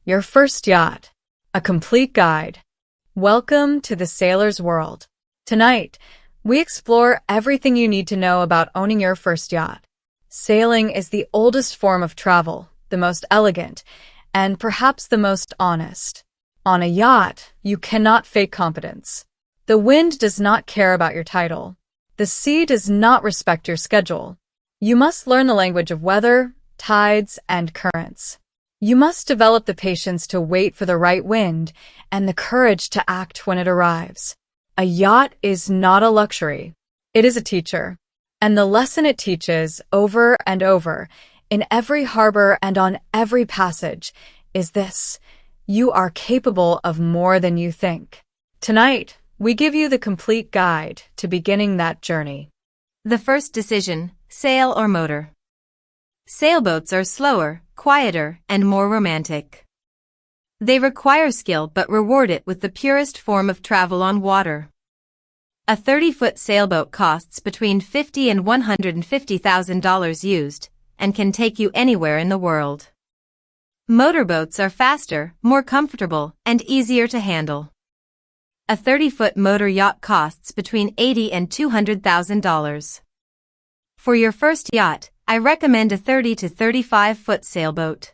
Your first yacht. A complete guide. Welcome to the sailor's world. Tonight, we explore everything you need to know about owning your first yacht. Sailing is the oldest form of travel, the most elegant, and perhaps the most honest. On a yacht, you cannot fake competence. The wind does not care about your title. The sea does not respect your schedule. You must learn the language of weather, tides, and currents. You must develop the patience to wait for the right wind and the courage to act when it arrives. A yacht is not a luxury. It is a teacher. And the lesson it teaches over and over, in every harbor and on every passage, is this: you are capable of more than you think. Tonight, we give you the complete guide to beginning that journey. The first decision, sail or motor. Sailboats are slower, quieter, and more romantic. They require skill but reward it with the purest form of travel on water. A 30-foot sailboat costs between $50,000 and $150,000 used, and can take you anywhere in the world. Motorboats are faster, more comfortable, and easier to handle. A 30-foot motor yacht costs between $80,000 and $200,000. For your first yacht, I recommend a 30 to 35-foot sailboat.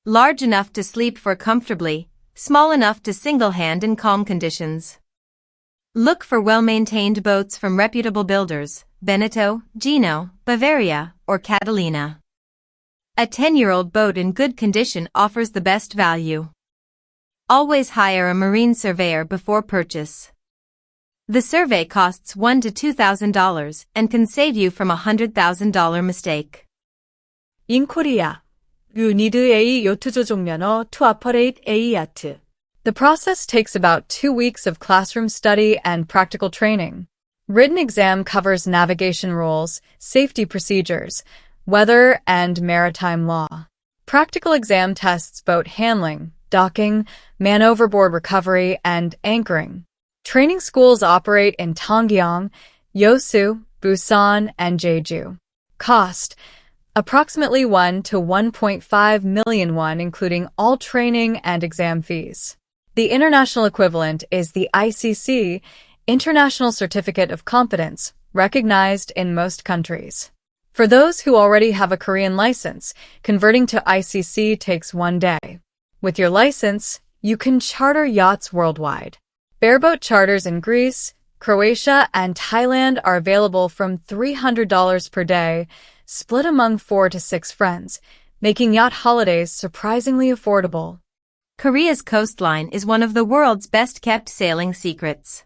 Large enough to sleep for comfortably, small enough to single-hand in calm conditions. Look for well-maintained boats from reputable builders, Beneteau, Gino, Bavaria, or Catalina. A 10-year-old boat in good condition offers the best value. Always hire a marine surveyor before purchase. The survey costs $1,000 to $2,000 and can save you from a $100,000 mistake. In Korea, you need a yacht 조종면허 to operate a yacht. The process takes about 2 weeks of classroom study and practical training. Written exam covers navigation rules, safety procedures, weather, and maritime law. Practical exam tests boat handling, docking, man-overboard recovery, and anchoring. Training schools operate in Tongyeong, Yeosu, Busan, and Jeju. Cost: approximately 1 to 1.5 million won, including all training and exam fees. The international equivalent is the ICC, International Certificate of Competence, recognized in most countries. For those who already have a Korean license, converting to ICC takes 1 day. With your license, you can charter yachts worldwide. Bareboat charters in Greece, Croatia, and Thailand are available from $300 per day, split among 4 to 6 friends, making yacht holidays surprisingly affordable. Korea's coastline is one of the world's best-kept sailing secrets.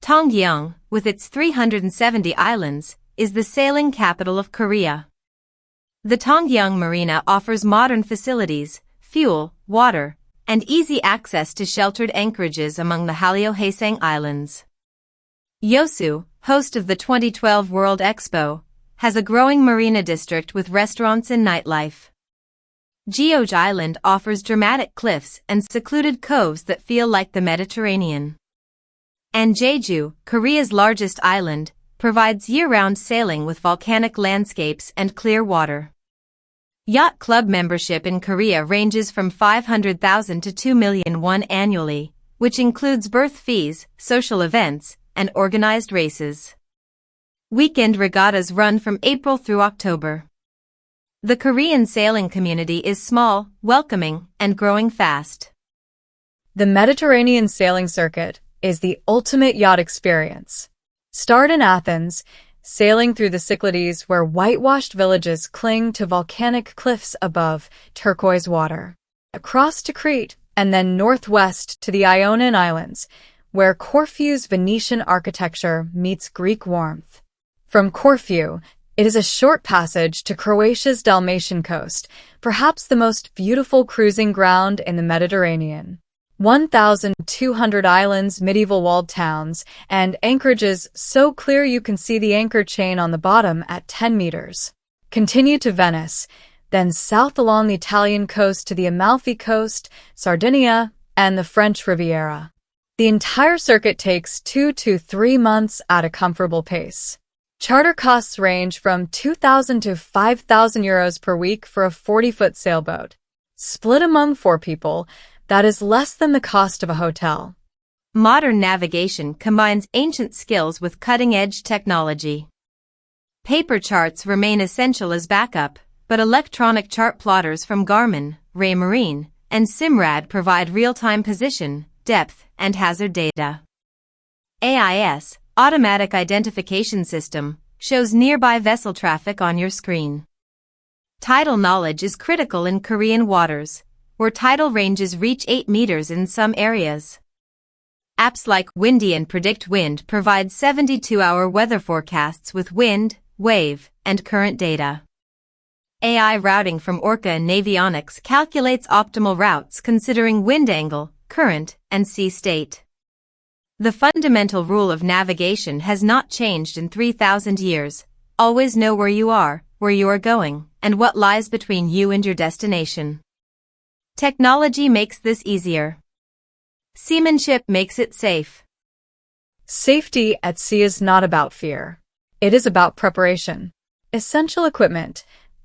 Tongyeong, with its 370 islands, is the sailing capital of Korea. The Tongyeong Marina offers modern facilities, fuel, water, and easy access to sheltered anchorages among the Hallyu Haesang Islands. Yeosu, host of the 2012 World Expo, has a growing marina district with restaurants and nightlife. Jeoju Island offers dramatic cliffs and secluded coves that feel like the Mediterranean. And Jeju, Korea's largest island, provides year-round sailing with volcanic landscapes and clear water. Yacht club membership in Korea ranges from 500,000 to 2 million won annually, which includes berth fees, social events, and organized races. Weekend regattas run from April through October. The Korean sailing community is small, welcoming, and growing fast. The Mediterranean sailing circuit is the ultimate yacht experience. Start in Athens, sailing through the Cyclades where whitewashed villages cling to volcanic cliffs above turquoise water. Across to Crete, and then northwest to the Ionian Islands, where Corfu's Venetian architecture meets Greek warmth. From Corfu, it is a short passage to Croatia's Dalmatian coast, perhaps the most beautiful cruising ground in the Mediterranean. 1,200 islands, medieval walled towns, and anchorages so clear you can see the anchor chain on the bottom at 10 meters. Continue to Venice, then south along the Italian coast to the Amalfi Coast, Sardinia, and the French Riviera. The entire circuit takes 2 to 3 months at a comfortable pace. Charter costs range from €2,000 to €5,000 per week for a 40-foot sailboat. Split among 4 people, that is less than the cost of a hotel. Modern navigation combines ancient skills with cutting-edge technology. Paper charts remain essential as backup, but electronic chart plotters from Garmin, Raymarine, and Simrad provide real-time position, depth, and hazard data. AIS, Automatic Identification System, shows nearby vessel traffic on your screen. Tidal knowledge is critical in Korean waters, where tidal ranges reach 8 meters in some areas. Apps like Windy and Predict Wind provide 72-hour weather forecasts with wind, wave, and current data. AI routing from Orca and Navionics calculates optimal routes considering wind angle, current, and sea state. The fundamental rule of navigation has not changed in 3,000 years. Always know where you are going, and what lies between you and your destination. Technology makes this easier. Seamanship makes it safe. Safety at sea is not about fear. It is about preparation. Essential equipment.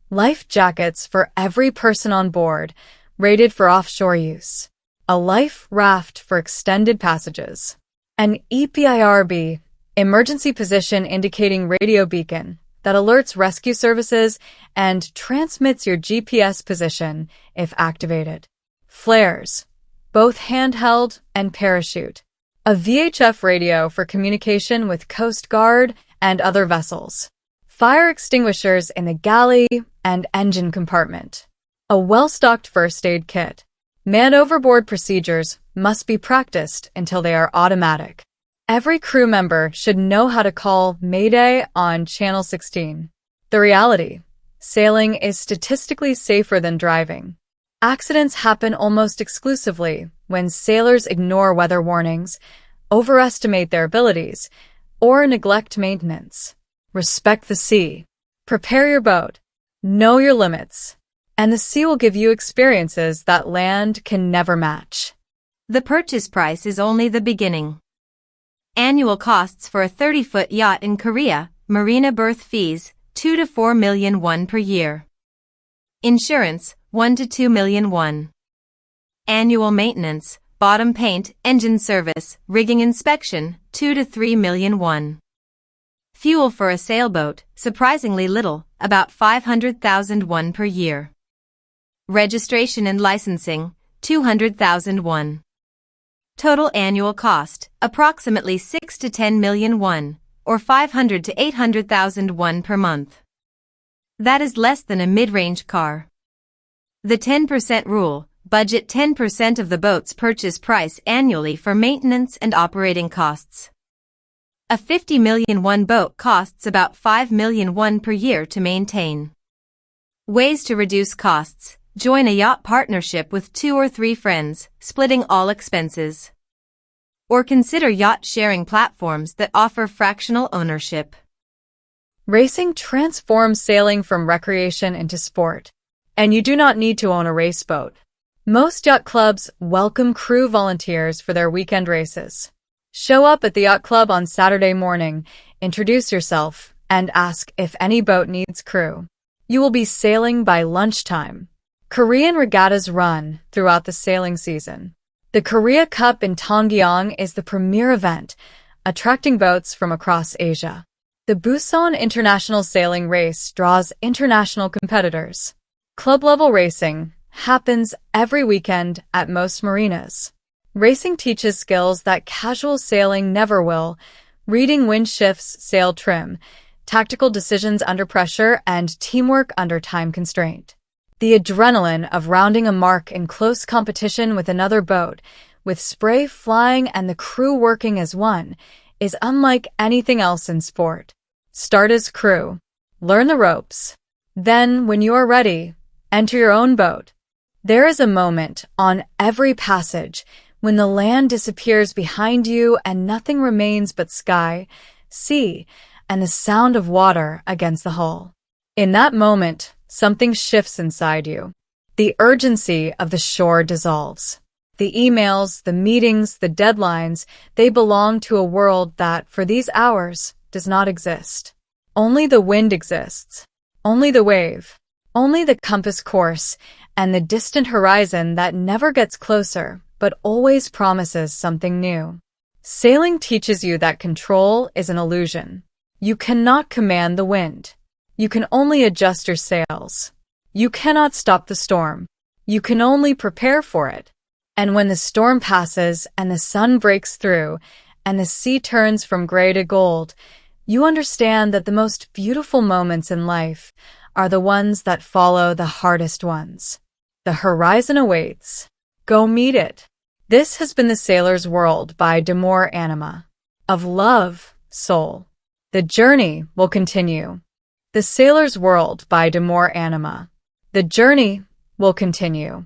Life jackets for every person on board, rated for offshore use. A life raft for extended passages. An EPIRB, emergency position indicating radio beacon, that alerts rescue services and transmits your GPS position if activated. Flares, both handheld and parachute. A VHF radio for communication with Coast Guard and other vessels. Fire extinguishers in the galley and engine compartment. A well-stocked first aid kit. Man overboard procedures must be practiced until they are automatic. Every crew member should know how to call Mayday on Channel 16. The reality: sailing is statistically safer than driving. Accidents happen almost exclusively when sailors ignore weather warnings, overestimate their abilities, or neglect maintenance. Respect the sea. Prepare your boat. Know your limits. And the sea will give you experiences that land can never match. The purchase price is only the beginning. Annual costs for a 30-foot yacht in Korea, marina berth fees, 2 to 4 million won per year. Insurance, 1 to 2 million won. Annual maintenance, bottom paint, engine service, rigging inspection, 2 to 3 million won. Fuel for a sailboat, surprisingly little, about 500,000 won per year. Registration and licensing, 200,000 won. Total annual cost, approximately 6 to 10 million won, or 500 to 800,000 won per month. That is less than a mid-range car. The 10% rule, budget 10% of the boat's purchase price annually for maintenance and operating costs. A 50 million won boat costs about 5 million won per year to maintain. Ways to reduce costs. Join a yacht partnership with 2 or 3 friends, splitting all expenses. Or consider yacht sharing platforms that offer fractional ownership. Racing transforms sailing from recreation into sport, and you do not need to own a race boat. Most yacht clubs welcome crew volunteers for their weekend races. Show up at the yacht club on Saturday morning, introduce yourself, and ask if any boat needs crew. You will be sailing by lunchtime. Korean regattas run throughout the sailing season. The Korea Cup in Tongyeong is the premier event, attracting boats from across Asia. The Busan International Sailing Race draws international competitors. Club-level racing happens every weekend at most marinas. Racing teaches skills that casual sailing never will: reading wind shifts, sail trim, tactical decisions under pressure, and teamwork under time constraint. The adrenaline of rounding a mark in close competition with another boat, with spray flying and the crew working as one, is unlike anything else in sport. Start as crew. Learn the ropes. Then, when you are ready, enter your own boat. There is a moment on every passage when the land disappears behind you and nothing remains but sky, sea, and the sound of water against the hull. In that moment, something shifts inside you. The urgency of the shore dissolves. The emails, the meetings, the deadlines, they belong to a world that, for these hours, does not exist. Only the wind exists. Only the wave. Only the compass course, and the distant horizon that never gets closer, but always promises something new. Sailing teaches you that control is an illusion. You cannot command the wind. You can only adjust your sails. You cannot stop the storm. You can only prepare for it. And when the storm passes and the sun breaks through and the sea turns from gray to gold, you understand that the most beautiful moments in life are the ones that follow the hardest ones. The horizon awaits. Go meet it. This has been The Sailor's World by Anima. Of love, soul. The journey will continue. The Sailor's World by Anima. The journey will continue.